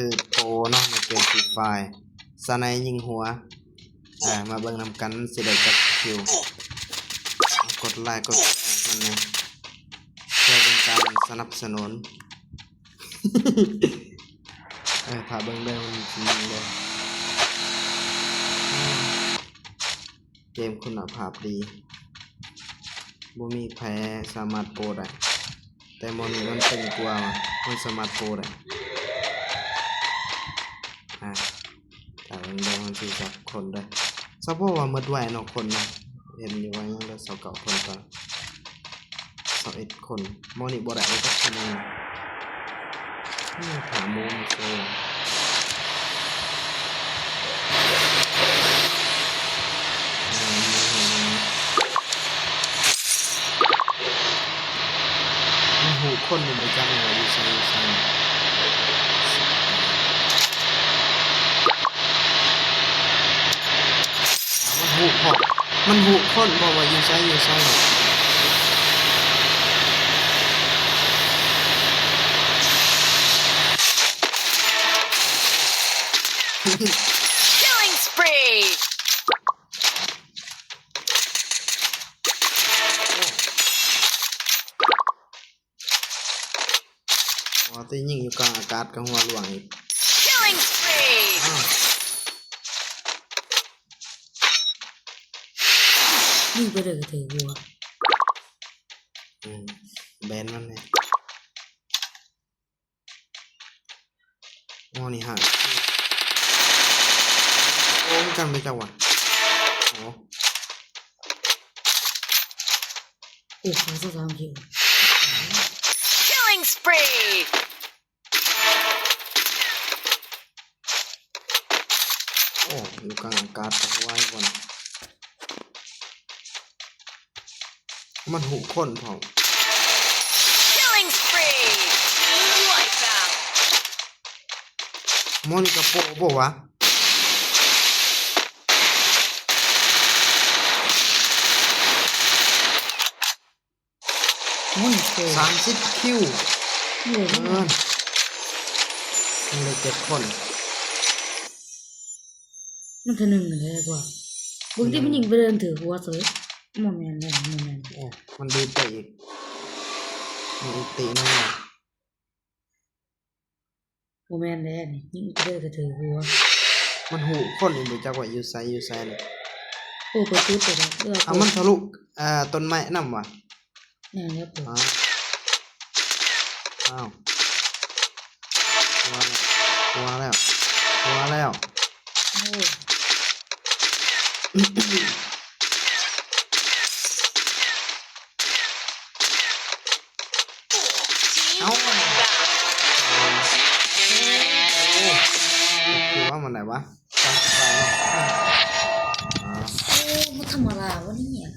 คือโปรเนาะในเกมฟรีไฟร์สไนยิงหัวมาเบิ่งนำกันสิได้จักคิวกดไลค์กดแชร์มันนะเพื่อเป็นการสนับสนุนถ้าเบิ่งได้มันจริงเลยเกมคุณภาพดีบ่มีแพ้สามารถโปรได้แต่มอนี้มันตึงกว่ามันสามารถโปรได้แต่เบิ่งได้มันสิจับคนได้ซัพพอร์ตว่าหมดไว้เนาะคนเนาะเห็นอยู่ว่ายังได้29คนก็21คนมอนี้บ่ได้เลยก็คนนึงถามโมงโซหูคนหนึ่งประจำเลยอยู่ใส่มันหูพอมันหูคนบอกว่าอยู่ใส่Killing spree. ว่าตียิงอยู่กลางอากาศกับหัวหลวงอีก Killing spree. ยิงไปเลยถือวัวแบนมันเนี่ยงอนี่หายโอ้กันไม่จังหวะโอ้เขาจะทำคิว Killing spree. โอ้อยู่กลางอากาศกับไว้ก่อนมันหูคนเผา Killing spree. Wipe out. มอนี่กระโปะบ่วะ30 คิวมันเลย7 คนมันจะหนึ่งเลยกว่าบางทีมันยิงไปเดินถือหัวสวยโมเมนต์เลยโมเมนต์ โอ้มันดีไปอีกมีอีกตีนึงอ่ะ โมเมนต์เลยนี่ยิงไปเดินถือหัว มันหูคนอีกบ่จักว่าอยู่ไสเลย โอ้ไปจุดไปแล้ว มันทะลุต้นไม้นำว่ะ เนี่ยเนี่ยปวด อ้าวหัวแล้วโอ้เอาคือว่ามันไหนวะ มันทำอะไรวะเนี่ย